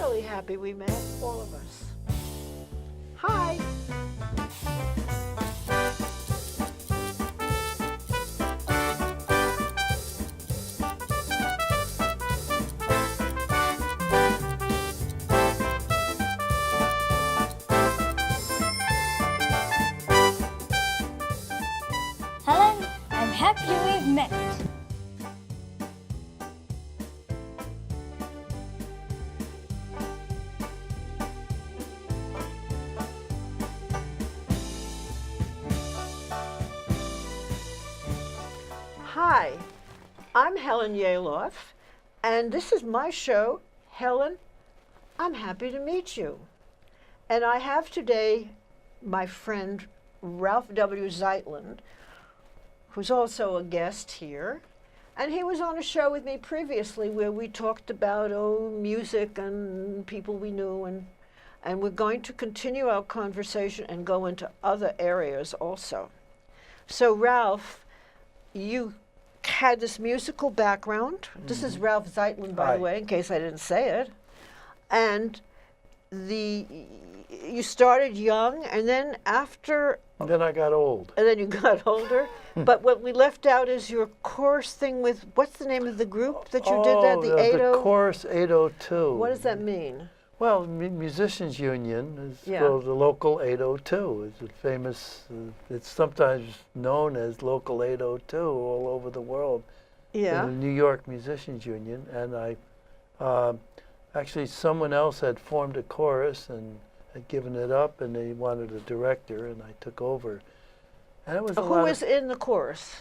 really happy we met, all of us. Hi. Helen, I'm happy we've met. Hi, I'm Helen Yalof, and this is my show, Helen, I'm happy to meet you. And I have today my friend Ralph W. Zeitlin, who's also a guest here. And he was on a show with me previously where we talked about music and people we knew, and we're going to continue our conversation and go into other areas also. So Ralph, you had this musical background. This is Ralph Zeitlin, by Hi. the way, in case I didn't say it. And you started young, and then after, And then I got old. and then you got older. But what we left out is your chorus thing with, what's the name of the group that you did that? The 80? The Chorus 802. What does that mean? Well, Musicians Union is Yeah. called the Local 802. It's a famous, it's sometimes known as Local 802 all over the world. Yeah. The New York Musicians Union. And actually someone else had formed a chorus and had given it up, and they wanted a director, and I took over. And it was a Who lot was in the chorus?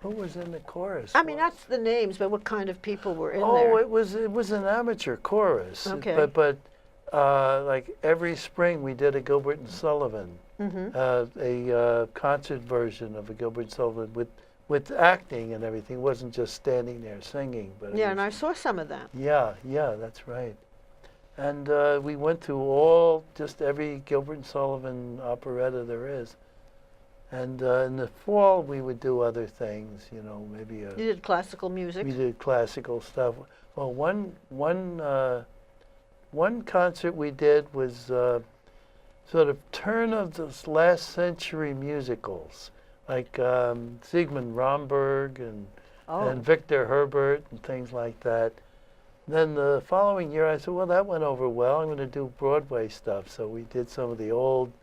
Who was in the chorus? I mean, not the names, but what kind of people were in Oh, there? it was an amateur chorus. Okay. But like every spring we did a Gilbert and Sullivan, a concert version of a Gilbert and Sullivan with acting and everything. It wasn't just standing there singing. But it Yeah, was, and I saw some of that. yeah, that's right. And we went through just every Gilbert and Sullivan operetta there is. And in the fall we would do other things, maybe You did classical music? we did classical stuff. Well, one concert we did was sort of turn of the last century musicals, like Sigmund Romberg and Victor Herbert and things like that. Then the following year I said, well, that went over well. I'm going to do Broadway stuff. So we did some of the old,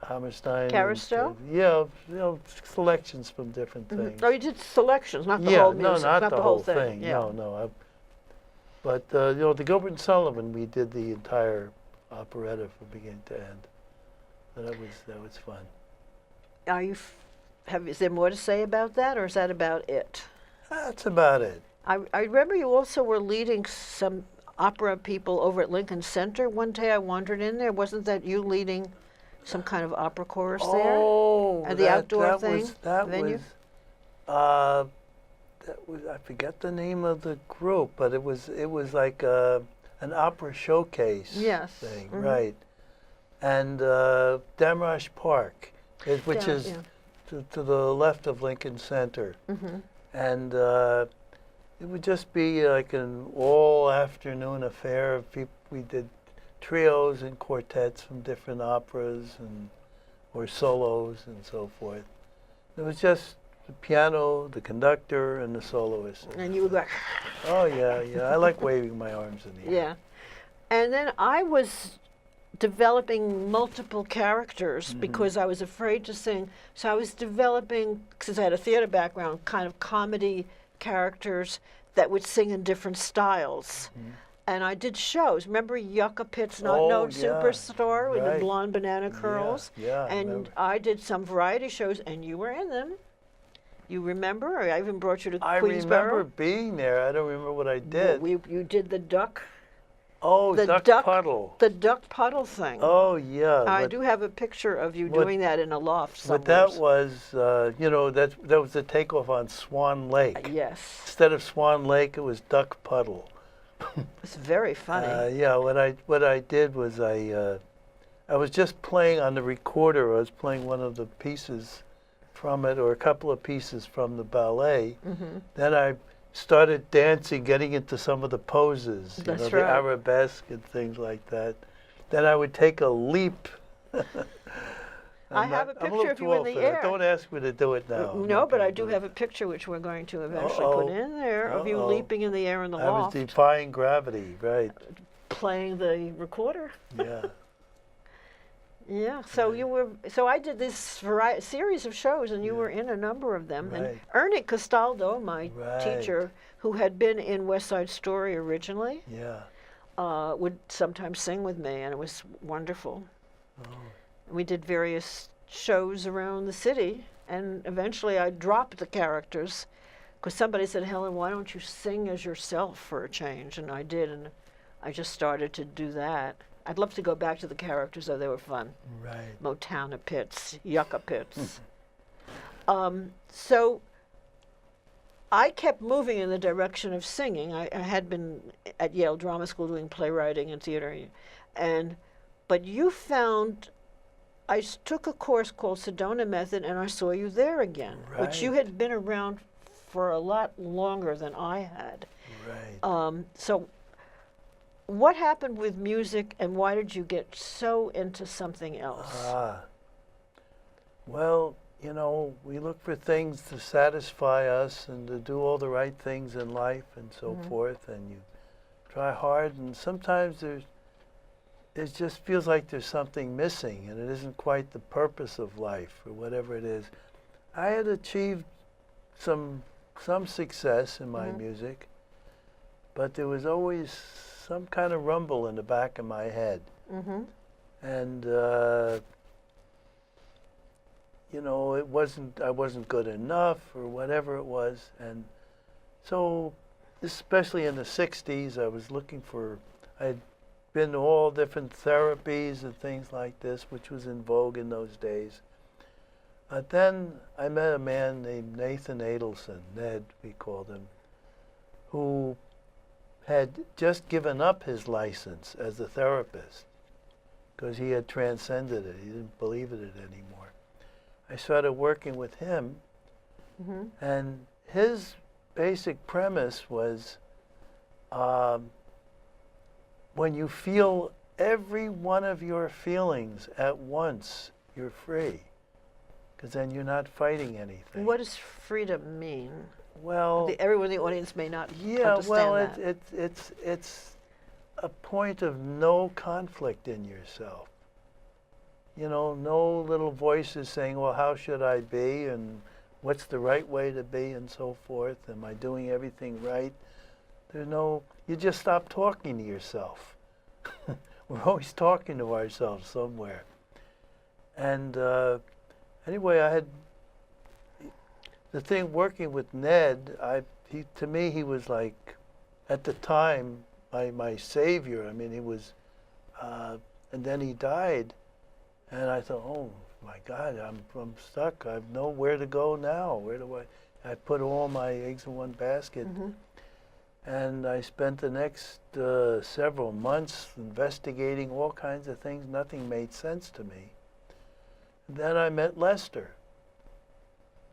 Hammerstein. Carousel? Selections from different things. Oh, you did selections, not the whole music, no, not the whole thing. Yeah. No. But the Gilbert and Sullivan, we did the entire operetta from beginning to end. So that was fun. Are you? Is there more to say about that, or is that about it? That's about it. I remember you also were leading some opera people over at Lincoln Center. One day I wandered in there. Wasn't that you leading some kind of opera chorus there? Oh, At the outdoor thing, venue? I forget the name of the group, but it was like an opera showcase thing, right? And Damrosch Park, which is to the left of Lincoln Center, and it would just be like an all-afternoon affair of people. We did trios and quartets from different operas or solos and so forth. It was just the piano, the conductor, and the soloist. And you would go. Oh yeah. I like waving my arms in the air. Yeah. And then I was developing multiple characters because I was afraid to sing. So I was developing, since I had a theater background, kind of comedy characters that would sing in different styles. And I did shows. Remember Yucca Pitt's Not Known Superstar with the blonde banana curls? Yeah. And I did some variety shows, and you were in them. You remember? Or I even brought you to Queensboro. I remember being there. I don't remember what I did. Well, you did the duck. Oh, the duck puddle. The duck puddle thing. Oh, yeah. I do have a picture of you doing that in a loft somewhere. But that was, that was the takeoff on Swan Lake. Yes. Instead of Swan Lake, it was Duck Puddle. It's very funny. Yeah, what I did was I was just playing on the recorder. I was playing one of the pieces from it, or a couple of pieces from the ballet. Then I started dancing, getting into some of the poses, That's the right. arabesque and things like that. Then I would take a leap. I have a picture of you in the air. Don't ask me to do it now. No, but I do have a picture which we're going to eventually put in there of you leaping in the air in the loft. I was defying gravity, right. Playing the recorder. Yeah. Yeah, so you were. So I did this series of shows, and you were in a number of them. Right. And Ernie Castaldo, my teacher, who had been in West Side Story originally, would sometimes sing with me, and it was wonderful. Oh. We did various shows around the city, and eventually I dropped the characters because somebody said, "Helen, why don't you sing as yourself for a change?" And I did, and I just started to do that. I'd love to go back to the characters, though they were fun. Right. Motown Pitts, Yucca Pitts. So I kept moving in the direction of singing. I had been at Yale Drama School doing playwriting and theater, but you found. I took a course called Sedona Method, and I saw you there again, which you had been around for a lot longer than I had. Right. So what happened with music, and why did you get so into something else? Well, we look for things to satisfy us and to do all the right things in life and so forth, and you try hard, and sometimes it just feels like there's something missing, and it isn't quite the purpose of life or whatever it is. I had achieved some success in my music, but there was always some kind of rumble in the back of my head. And I wasn't good enough or whatever it was. And so, especially in the 60s, I had been to all different therapies and things like this, which was in vogue in those days. But then I met a man named Nathan Adelson, Ned we called him, who had just given up his license as a therapist because he had transcended it. He didn't believe in it anymore. I started working with him, and his basic premise was when you feel every one of your feelings at once, you're free, because then you're not fighting anything. What does freedom mean? Well, everyone in the audience may not understand that. It's a point of no conflict in yourself. No little voices saying, well, how should I be, and what's the right way to be, and so forth. Am I doing everything right? You just stop talking to yourself. We're always talking to ourselves somewhere. And anyway, I had the thing working with Ned. To me, he was like, at the time, my savior. I mean, he was, and then he died, and I thought, oh my God, I'm stuck. I have nowhere to go now. Where do I put all my eggs in one basket. And I spent the next several months investigating all kinds of things. Nothing made sense to me. And then I met Lester.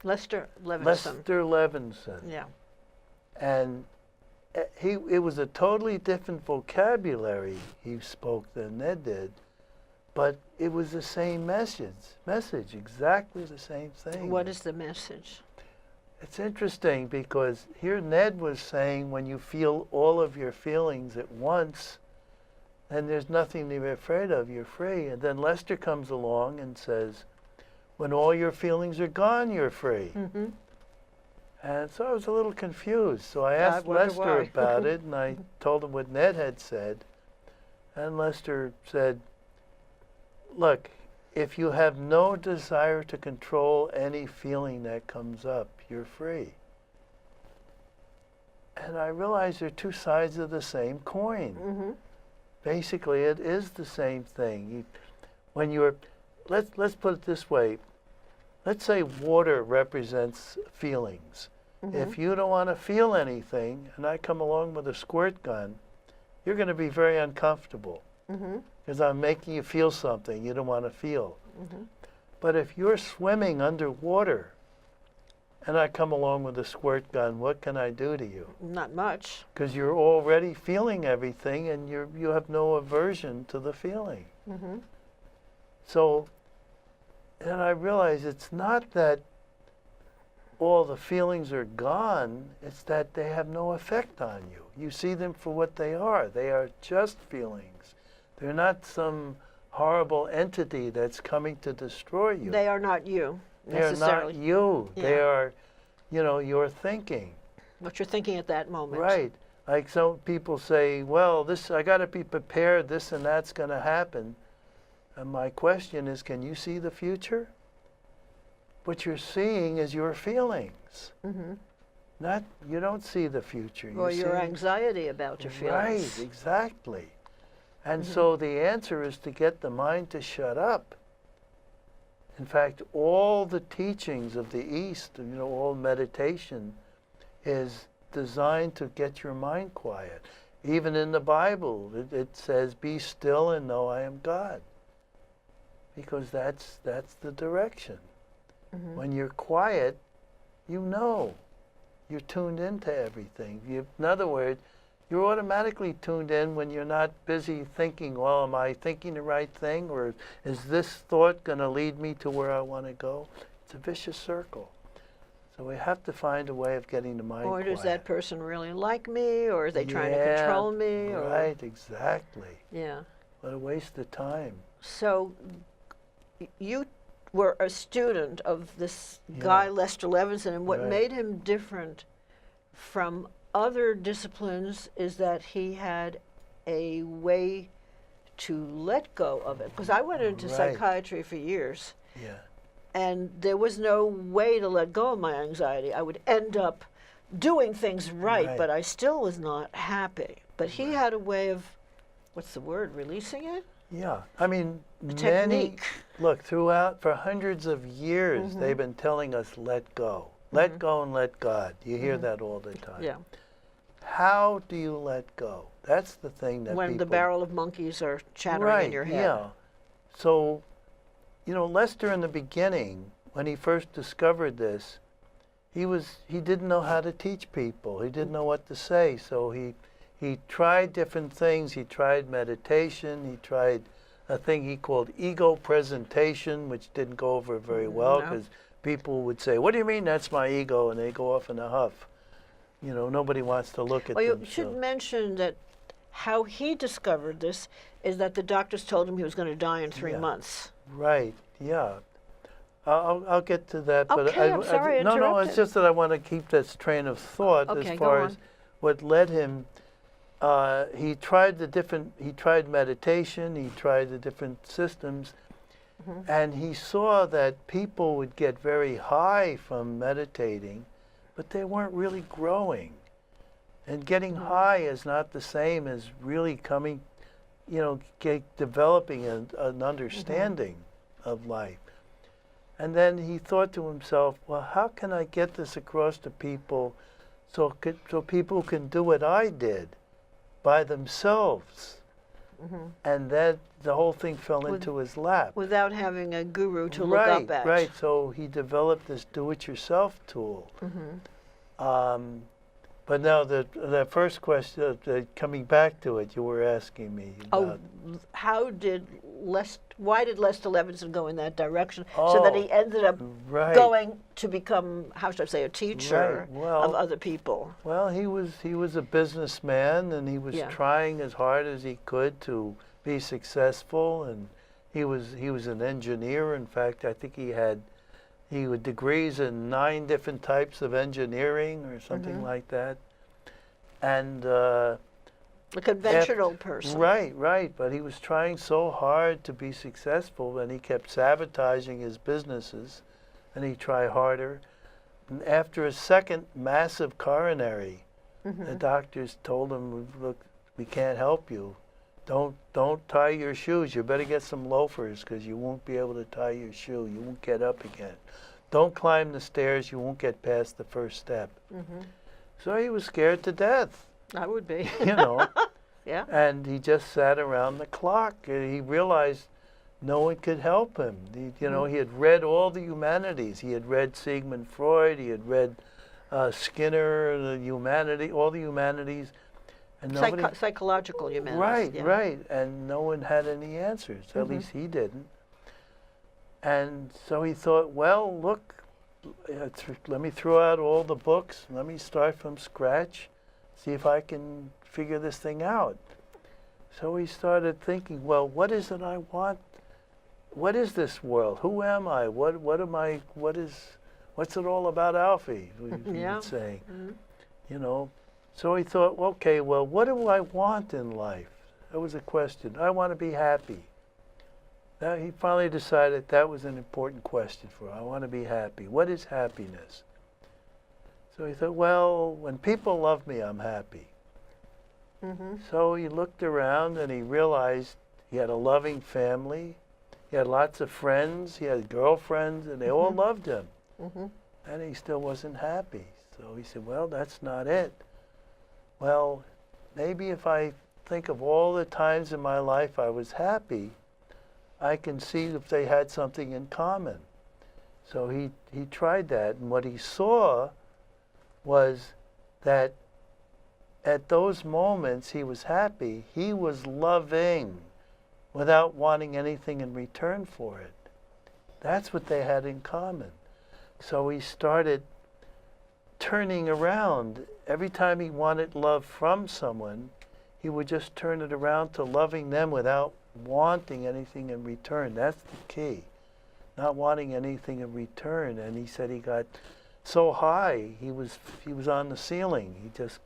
Lester Levenson. Lester Levenson. Yeah. And it was a totally different vocabulary he spoke than Ned did, but it was the same message, exactly the same thing. What is the message? It's interesting because here Ned was saying when you feel all of your feelings at once, then there's nothing to be afraid of, you're free. And then Lester comes along and says, when all your feelings are gone, you're free. And so I was a little confused. So I asked Lester about it, and I told him what Ned had said. And Lester said, look, if you have no desire to control any feeling that comes up, you're free. And I realized they're two sides of the same coin. Basically, it is the same thing. Let's put it this way. Let's say water represents feelings. If you don't want to feel anything, and I come along with a squirt gun, you're going to be very uncomfortable. Because I'm making you feel something you don't want to feel. But if you're swimming underwater and I come along with a squirt gun, what can I do to you? Not much. Because you're already feeling everything, and you have no aversion to the feeling. Mm-hmm. So, and I realize it's not that all the feelings are gone, it's that they have no effect on you. You see them for what they are. They are just feelings. They're not some horrible entity that's coming to destroy you. They are not you, They're necessarily. not you. Yeah. They are, your thinking. What you're thinking at that moment. Right. Like some people say, well, I got to be prepared, this and that's going to happen. And my question is, can you see the future? What you're seeing is your feelings. Mm-hmm. You don't see the future. Or your anxiety about your feelings. Right, exactly. And Mm-hmm. so the answer is to get the mind to shut up. In fact, all the teachings of the East, all meditation, is designed to get your mind quiet. Even in the Bible, it says, be still and know I am God. Because that's the direction. Mm-hmm. When you're quiet, you're tuned into everything. In other words, you're automatically tuned in when you're not busy thinking, well, am I thinking the right thing? Or is this thought going to lead me to where I want to go? It's a vicious circle. So we have to find a way of getting the mind quiet. Or does that person really like me? Or are they trying to control me? Right, exactly. Yeah. What a waste of time. So you were a student of this guy, Lester Levenson, and what made him different from other disciplines is that he had a way to let go of it. Because I went into psychiatry for years, and there was no way to let go of my anxiety. I would end up doing things right, but I still was not happy. But he had a way of, what's the word, releasing it? Yeah, I mean, technique. Look, for hundreds of years, they've been telling us, let go. Let go and let God. You hear that all the time. Yeah. How do you let go? That's the thing that when people... the barrel of monkeys are chattering in your head. Yeah. So, Lester in the beginning, when he first discovered this, he didn't know how to teach people. He didn't know what to say. So he tried different things. He tried meditation. He tried a thing he called ego presentation, which didn't go over very well because people would say, what do you mean that's my ego? And they go off in a huff. Nobody wants to look at Well, them. you should mention that how he discovered this is that the doctors told him he was going to die in 3 months. Right, yeah. I'll get to that. Okay, but I'm sorry I interrupted. No, it's just that I want to keep this train of thought as far as what led him. He tried meditation, he tried the different systems, and he saw that people would get very high from meditating, but they weren't really growing. And getting high is not the same as really coming, developing an understanding of life. And then he thought to himself, well, how can I get this across to people so people can do what I did by themselves? And then the whole thing fell into his lap. Without having a guru to look up at. Right, so he developed this do-it-yourself tool. But now the first question, coming back to it, you were asking me about... why did Lester Levenson go in that direction so that he ended up going to become, how should I say, a teacher of other people? Well, he was a businessman, and he was trying as hard as he could to be successful, and he was an engineer. In fact, I think he had degrees in 9 different types of engineering or something like that. And a conventional person. Right. But he was trying so hard to be successful, and he kept sabotaging his businesses, and he tried harder. And after a second massive coronary, the doctors told him, look, we can't help you. Don't tie your shoes. You better get some loafers because you won't be able to tie your shoe. You won't get up again. Don't climb the stairs. You won't get past the first step. So he was scared to death. I would be. Yeah. And he just sat around the clock. He realized no one could help him. You know, he had read all the humanities. He had read Sigmund Freud. He had read Skinner, all the humanities. And psychological humanities. Right, yeah. right. And no one had any answers. At least he didn't. And so he thought, well, look, let me throw out all the books. Let me start from scratch, see if I can figure this thing out. So he started thinking, well, what is it I want? What is this world? Who am I? What am I? What's it all about, Alfie? He would say, you know. So he thought, okay, well, what do I want in life? That was a question. I want to be happy. Now he finally decided that was an important question for him. I want to be happy. What is happiness? So he thought, well, when people love me, I'm happy. So he looked around and he realized he had a loving family. He had lots of friends. He had girlfriends, and they all loved him. And he still wasn't happy. So he said, well, that's not it. Well, maybe if I think of all the times in my life I was happy, I can see if they had something in common. So he tried that, and what he saw was that at those moments he was happy, he was loving without wanting anything in return for it. That's what they had in common. So he started turning around. Every time he wanted love from someone, he would just turn it around to loving them without wanting anything in return. That's the key. Not wanting anything in return. And he said he got so high, he was on the ceiling. He just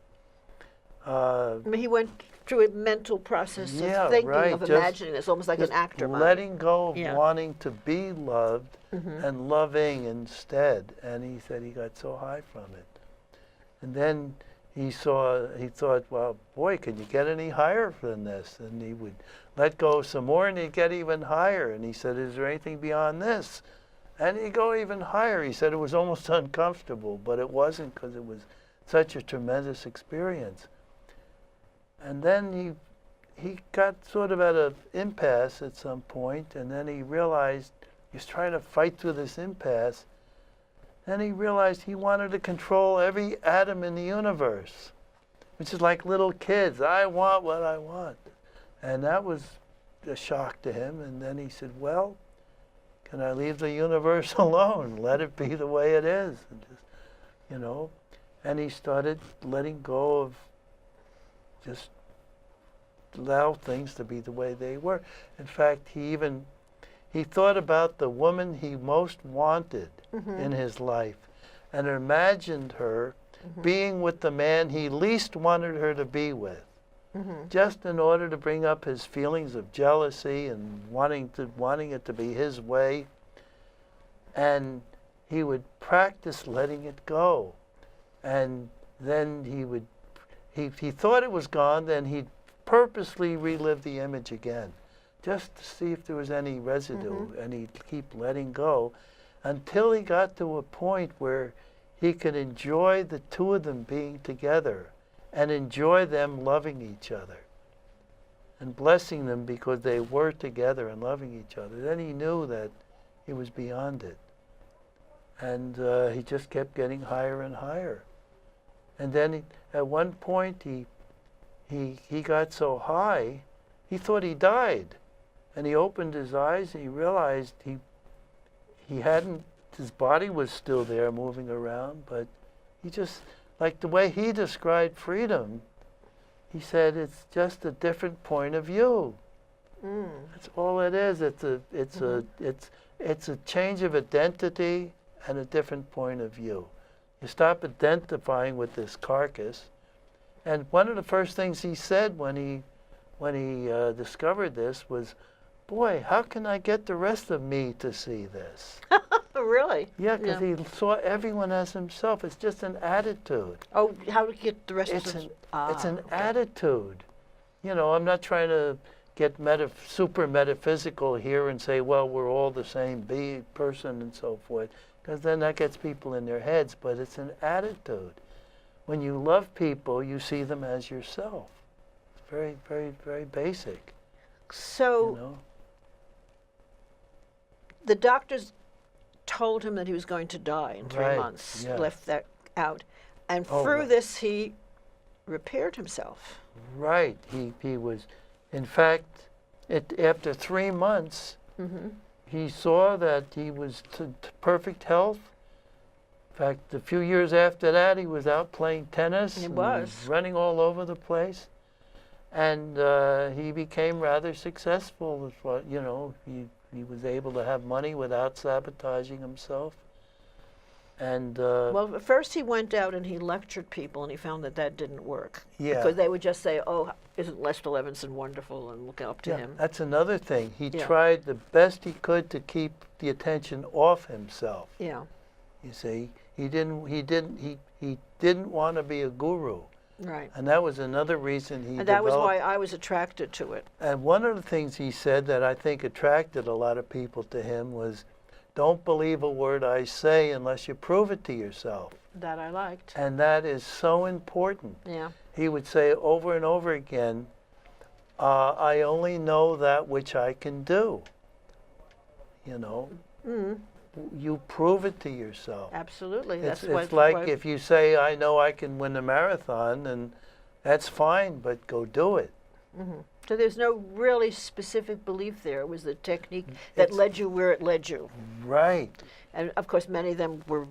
he went through a mental process of thinking, of imagining this, almost like an actor mind. Letting go of wanting to be loved and loving instead. And he said he got so high from it. And then he thought, well, boy, can you get any higher than this? And he would let go some more and he'd get even higher. And he said, is there anything beyond this? And he'd go even higher. He said it was almost uncomfortable, but it wasn't, because it was such a tremendous experience. And then he got sort of at an impasse at some point, and then he realized he was trying to fight through this impasse. Then he realized he wanted to control every atom in the universe, which is like little kids. I want what I want. And that was a shock to him. And then he said, well, can I leave the universe alone? Let it be the way it is. And just, you know. And he started letting go of just allow things to be the way they were. In fact, he thought about the woman he most wanted in his life and imagined her being with the man he least wanted her to be with, just in order to bring up his feelings of jealousy and wanting it to be his way. And he would practice letting it go. And then he thought it was gone, then he'd purposely relive the image again, just to see if there was any residue, and he'd keep letting go until he got to a point where he could enjoy the two of them being together and enjoy them loving each other and blessing them because they were together and loving each other. Then he knew that he was beyond it. And he just kept getting higher and higher. And then at one point he got so high, he thought he died. And he opened his eyes and he realized his body was still there moving around, but he just, like the way he described freedom, he said it's just a different point of view. That's all it is. It's a change of identity and a different point of view. You stop identifying with this carcass. And one of the first things he said when he discovered this was, boy, how can I get the rest of me to see this? Really? Yeah, because he saw everyone as himself. It's just an attitude. Oh, how to get the rest of them? It's an attitude. You know, I'm not trying to get super metaphysical here and say, well, we're all the same person and so forth, because then that gets people in their heads. But it's an attitude. When you love people, you see them as yourself. It's very, very, very basic. So, you know? the doctors told him that he was going to die in 3 months, left that out. And through this, he repaired himself. Right. He was, in fact, after 3 months, he saw that he was to perfect health. In fact, a few years after that, he was out playing tennis. He was. Running all over the place. And he became rather successful with what, you know, he was able to have money without sabotaging himself. And well, at first he went out and he lectured people, and he found that that didn't work. Yeah. Because they would just say, "Oh, isn't Lester Levenson wonderful?" and look up to him. That's another thing. He tried the best he could to keep the attention off himself. Yeah. You see, he didn't want to be a guru. Right. And that was another reason he And that was why I was attracted to it. And one of the things he said that I think attracted a lot of people to him was, don't believe a word I say unless you prove it to yourself. That I liked. And that is so important. Yeah. He would say over and over again, I only know that which I can do. You know? You prove it to yourself. Absolutely. It's like if you say, I know I can win a marathon, and that's fine, but go do it. So there's no really specific belief there. It was the technique that led you where it led you. Right. And of course, many of them were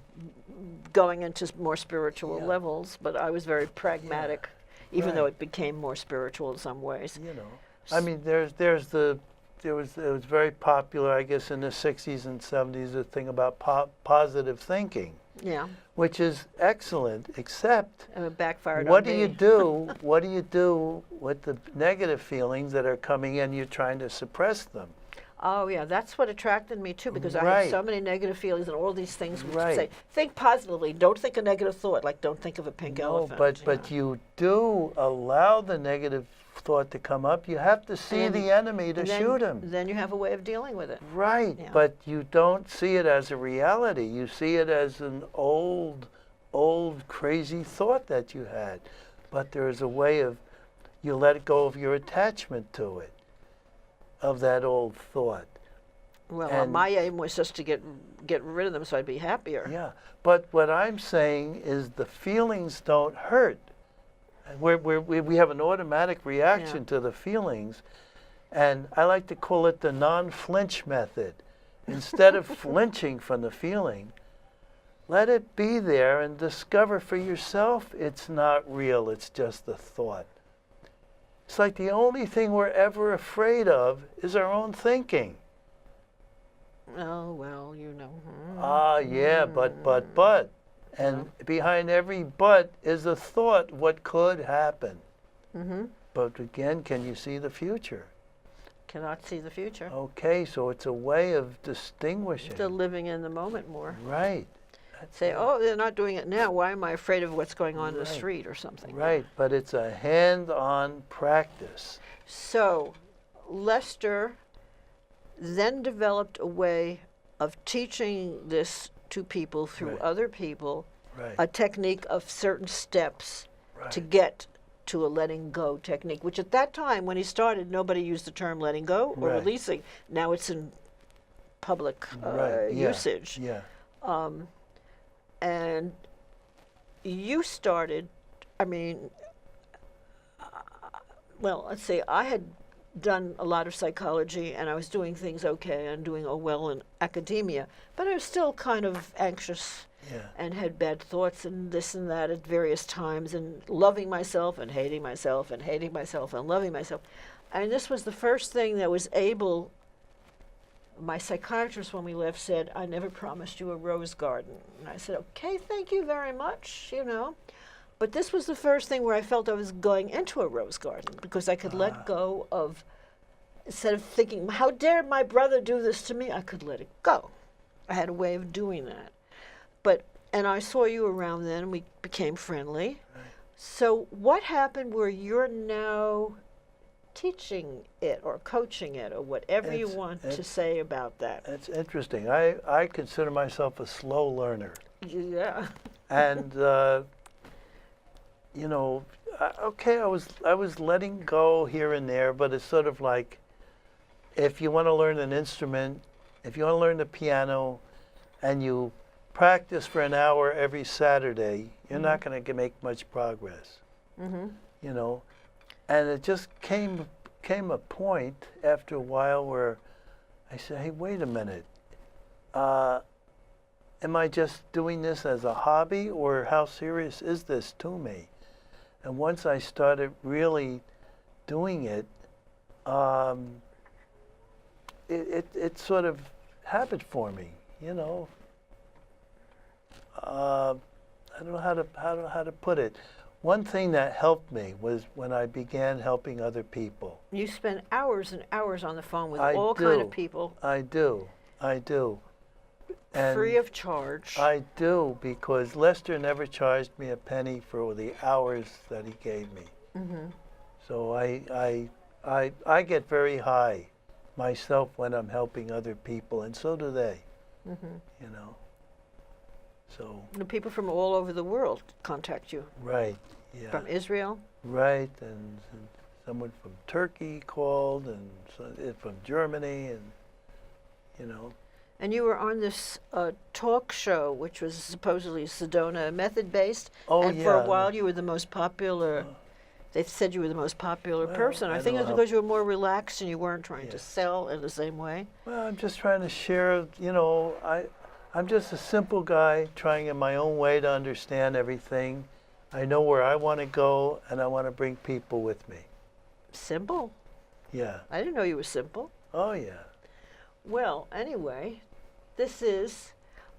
going into more spiritual levels, but I was very pragmatic, even though it became more spiritual in some ways. You know, I mean, it was very popular, I guess, in the 60s and 70s, the thing about positive thinking. Yeah. Which is excellent, except it backfired what on do me. you do? What do you do with the negative feelings that are coming in? You're trying to suppress them. Oh yeah, that's what attracted me too, because I had so many negative feelings, and all these things would say, think positively, don't think a negative thought, like don't think of a pink elephant. But you do allow the negative thought to come up. You have to see the enemy to shoot him. Then you have a way of dealing with it. Right, but you don't see it as a reality. You see it as an old crazy thought that you had. But there is a way of, you let go of your attachment to it, of that old thought. Well, my aim was just to get rid of them so I'd be happier. Yeah, but what I'm saying is the feelings don't hurt. We have an automatic reaction to the feelings, and I like to call it the non-flinch method. Instead of flinching from the feeling, let it be there and discover for yourself it's not real, it's just a thought. It's like the only thing we're ever afraid of is our own thinking. Oh, well, you know. Yeah, but. And behind every but is a thought, what could happen. But again, can you see the future? Cannot see the future. Okay, so it's a way of distinguishing. Still living in the moment more. Right. Say, oh, they're not doing it now. Why am I afraid of what's going on in the street or something? Right, but it's a hand-on practice. So Lester then developed a way of teaching this to people through other people, a technique of certain steps to get to a letting go technique, which at that time, when he started, nobody used the term letting go or releasing. Now it's in public usage. Yeah. And you started, I mean, well, let's see, I had done a lot of psychology, and I was doing things okay and doing well in academia, but I was still kind of anxious and had bad thoughts and this and that at various times, and loving myself and hating myself and hating myself and loving myself. And this was the first thing that was able, my psychiatrist when we left said, I never promised you a rose garden. And I said, okay, thank you very much, you know. But this was the first thing where I felt I was going into a rose garden, because I could let go of, instead of thinking, how dare my brother do this to me, I could let it go. I had a way of doing that. And I saw you around then, and we became friendly. Right. So what happened where you're now teaching it or coaching it or whatever you want to say about that? It's interesting. I consider myself a slow learner. Yeah. And you know, I was letting go here and there, but it's sort of like, if you want to learn an instrument, if you want to learn the piano and you practice for an hour every Saturday, you're not going to make much progress. You know, and it just came a point after a while where I said, hey, wait a minute. Am I just doing this as a hobby, or how serious is this to me? And once I started really doing it, it sort of habit for me, you know. I don't know how to put it. One thing that helped me was when I began helping other people. You spend hours and hours on the phone with all kind of people. I do. And free of charge. I do, because Lester never charged me a penny for the hours that he gave me. So I get very high myself when I'm helping other people, and so do they. You know. So the people from all over the world contact you. Right. Yeah. From Israel. Right, and someone from Turkey called, and from Germany, and you know. And you were on this talk show, which was supposedly Sedona method-based. Oh, and for a while you were the most popular. They said you were the most popular person. I think it was because you were more relaxed and you weren't trying to sell in the same way. Well, I'm just trying to share, you know, I'm just a simple guy trying in my own way to understand everything. I know where I want to go, and I want to bring people with me. Simple? Yeah. I didn't know you were simple. Oh, yeah. Well, anyway, this is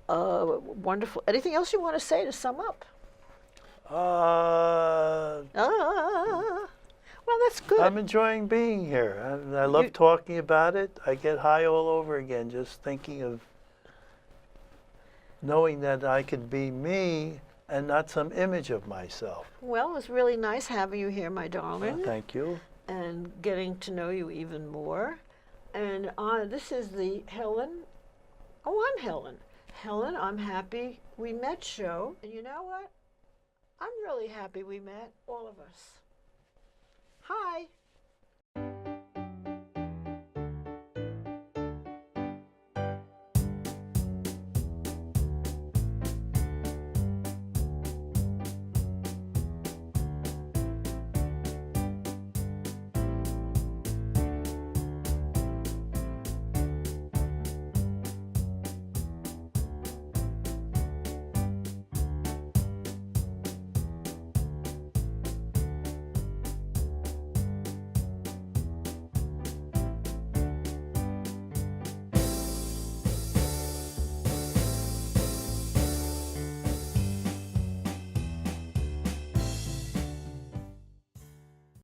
wonderful. Anything else you want to say to sum up? Well, that's good. I'm enjoying being here. I love talking about it. I get high all over again just thinking of knowing that I could be me and not some image of myself. Well, it was really nice having you here, my darling. Thank you. And getting to know you even more. And this is the Helen. Oh, I'm Helen. Helen, I'm happy we met show. And you know what? I'm really happy we met, all of us. Hi.